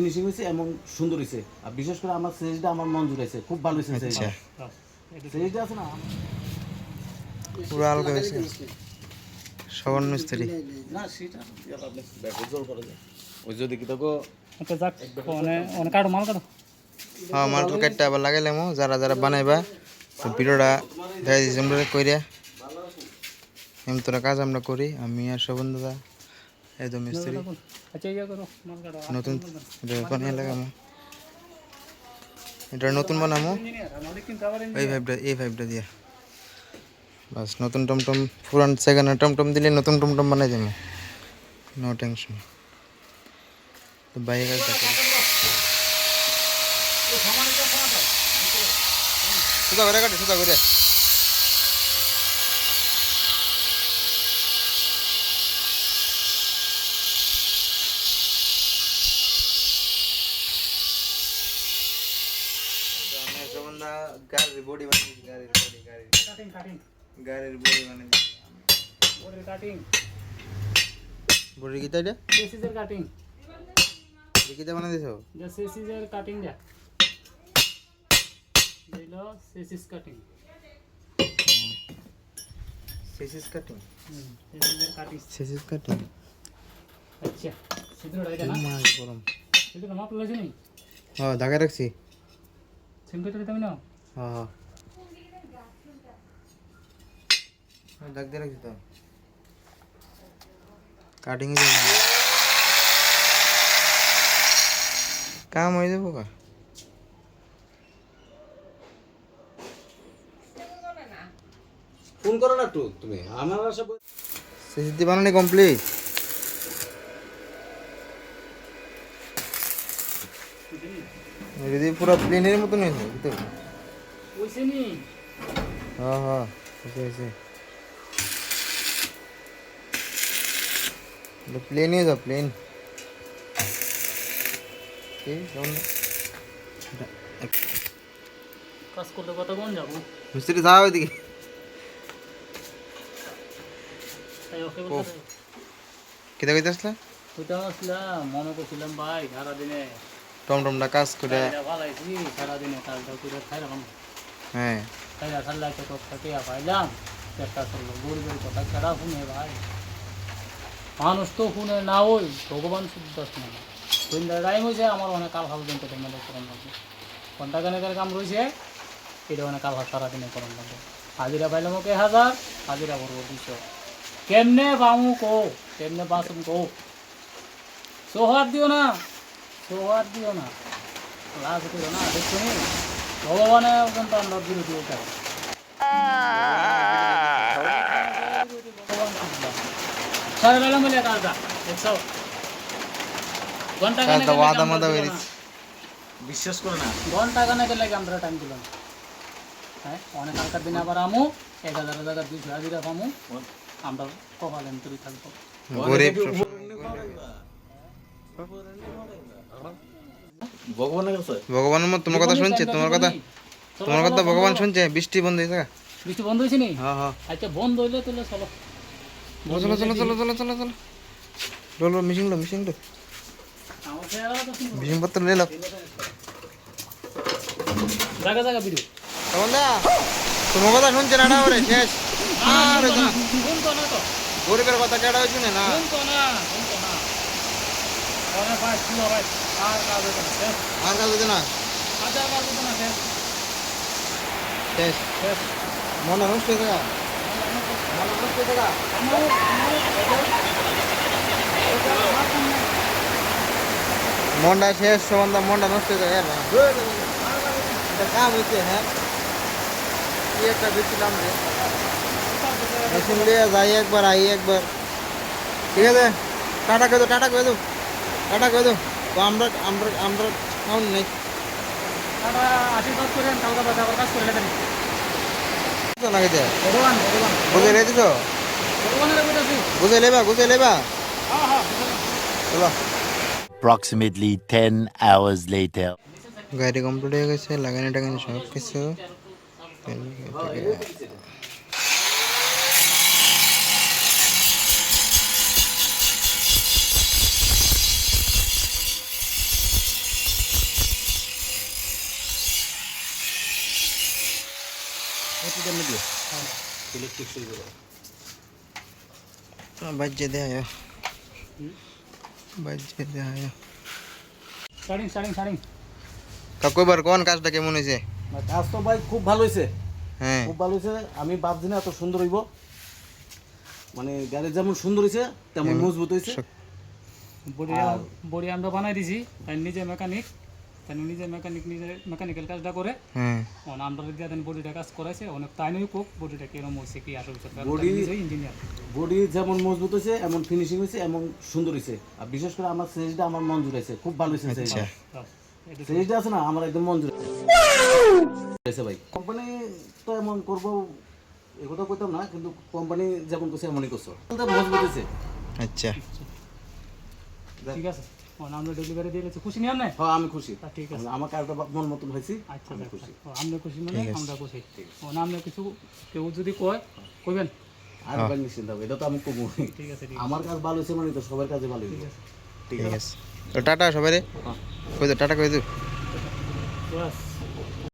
Finishing হয়েছে এমন সুন্দর হয়েছে। আর বিশেষ করে আমার সেজটা আমার মন জুড়াইছে, খুব ভালো হয়েছে সেজটা। সেজটা আছে না পুরো আলগা হয়েছে সগন মিস্ত্রি না সেটা আপনি উজ্জ্বল করা যায় ওই যদি কি তোকে আচ্ছা যাক অনেক কাটো মাল কাটো। হ্যাঁ মালটার কাটটা আবার লাগাইলাম যারা যারা বানাইবা তো ভিডিওটা দেখা দিয়েছি আমরা কইরা এমন তোরা কাজ আমরা করি আমি আর শোভন দাদা একদম মিস্ত্রি আচ্ছা ইয়া করো মাল কাটো। নতুন বানিয়ে লাগামো এটা নতুন বানামো এই ভাইবটা দিয়া বাস নতুন টমটম পুরান সেকেন্ড টমটম দিলে নতুন টমটম বানাই দেবো নো টেনশন তো বাইরে কাজটা করি সুতা করে কাটে সুতা করে গাড়ির বডি বানিয়েছি গাড়ির বডি বানিয়েছি বডির কাটিং বডি কিটা এটা সেসিসের কাটিং কিটা বানাই দিছো যে সেসিসের কাটিং যা দিলো সেসিস কাটিং সেসিস কাটিং সেসিসের কাটিং সেসিস কাটিং আচ্ছা সিধু রাইদা না মাছ গরম সিধু মাপ লইছ নি হ্যাঁ ঢাকা রাখছি সিম্পল তো তুমি না হ্যাঁ দাগ দিয়ে রাখছি তো কাটিং কাম হয়ে যাবো কা ফোন করো না একটু তুমি আমার আশা সিসিটি বানানি কমপ্লিট যদি পুরো প্লেনের মতন হয়েছে ভিতরে ওইছে নি হ্যাঁ হ্যাঁ হয়েছে প্লেন হয়ে যাও প্লেন কাজ করতে কত কোন যাবো মিস্ত্রি যাও ওইদিকে তাই ওকে বলতে কেটে কইতে আসলা ওইটা আসলাম মনে করছিলাম ভাই সারাদিনে টমটমটা কাজ করে ভালাইছি সারাদিনে কাজটা করে খাইলাম হ্যাঁ খাইলা খাল্লা তো টাকা পাইলাম চেষ্টা করলো গরিবের কথা ছাড়া শুনে ভাই মানুষ তো শুনে না ওই ভগবান শুদ্ধ শুনে না সন্ধ্যার টাইম হয়েছে আমার অনেক কাল হাল দিন পেমেন্ট করার লাগবে ঘন্টা কানেকের কাম রয়েছে এটা অনেক কাল হাল সারাদিনে করার লাগবে হাজিরা পাইলাম ওকে 1000 হাজিরা ভরবো 200 কেমনে পামু কো কেমনে বাসুম কো সোহার দিও না লাভ দিও না দেখছো নি ভগবানের কিন্তু আমরা বিরোধী এটা ভগবান শুনলাম সারা বেলা মিলে কাজটা দেখছো ঘন্টা কানে ওয়াদা মাদা বেরিয়েছে বিশ্বাস করে না ঘন্টা কানে লাগে আমরা টাইম দিলাম হ্যাঁ অনেক হালকার দিনে আবার আমু 1000 টাকা 200 হাজিরা পামু আমরা কপালেন তুই থাকবো গরিব ভগবানের কাছে ভগবানের মত তোমার কথা শুনছে তোমার কথা ভগবান শুনছে বৃষ্টি বন্ধ হয়েছে বৃষ্টি বন্ধ হয়েছে নি হ্যাঁ হ্যাঁ আচ্ছা বন্ধ হইলে তাহলে চলো চলো লো মিশিং লো মিশিং পত্র লে লো জায়গা ভিডিও বন্ধা তোমার কথা শুনছে না ওরে শেষ আর হইতো না শুনতো না তো গরিবের কথা কেডা হইছে না শুনতো না ওরে ভাই শুনো ভাই আর কাজ হইতো না আর কাজ হইতো না হাজার কাজ হইতো না শেষ মনে নষ্ট হয়ে গেল মনটা শেষ সন্ধ্যা মনটা নষ্ট হয়ে গেল এটা কাম হয়েছে হ্যাঁ কি একটা বেশিলাম যে মেশিন দিয়ে যাই একবার আই একবার ঠিক আছে টাটা করে দাও তো আমরা খাওয়ান নেই আশীর্বাদ করেন কালকে বাজার কাজ করে নেবেন লাগে যে ভগবান বুঝে রেখেছ ভগবানের বলতেছি গুছে লেবা হ্যাঁ চলো Approximately 10 hours later. গাড়ি কমপ্লিট হয়ে গেছে লাগানি টাগানি সব কিছু একটু জন্য দিও ইলেকট্রিক সুইচ বাজ্যে দেয় বাজ্যে দেয় স্টার্টিং কাকু এবার কোন কাজটা কেমন হয়েছে কাজ তো ভাই খুব ভালো হয়েছে হ্যাঁ খুব ভালো হয়েছে আমি ভাবছি না এত সুন্দর হইব মানে গাড়ি যেমন সুন্দর হয়েছে তেমন মজবুত হয়েছে বডি আমরা বানাই দিছি তাই নিজে মেকানিক্যাল কাজটা করে হ্যাঁ আমরা দিয়ে দেন বডিটা কাজ করাইছে অনেক তাই নয় কোক বডিটা কিরম হয়েছে কি আসল Body- ইঞ্জিনিয়ার বডি যেমন মজবুত হয়েছে এমন ফিনিশিং হয়েছে এমন সুন্দর হয়েছে আর বিশেষ করে আমার সেজটা আমার মন জুড়েছে খুব ভালো হয়েছে সেজটা সেজটা আছে না আমার একদম মন জুড়েছে ভাই কোম্পানি তো এমন করবো এগুলো করতাম না কিন্তু কোম্পানি যেমন করছে এমনই করছো মজবুত হয়েছে আচ্ছা ঠিক আছে আমরা ডেলিভারি দিয়ে দিয়েছি খুশি নিয়ে আপনি হ্যাঁ আমি খুশি ঠিক আছে আমার কাজটা মন মতন হয়েছি আচ্ছা আমি খুশি আমরা খুশি মানে আমরা খুশি আমরা কিছু কেউ যদি কয় কইবেন আর ভাই নিশ্চিন্ত হবে এটা তো আমি কমু ঠিক আছে আমার কাজ ভালো হয়েছে মানে তো সবার কাজে ভালো হয়েছে ঠিক ঠিক আছে তো টাটা সবাই রে কই দাও টাটা কই দাও বাস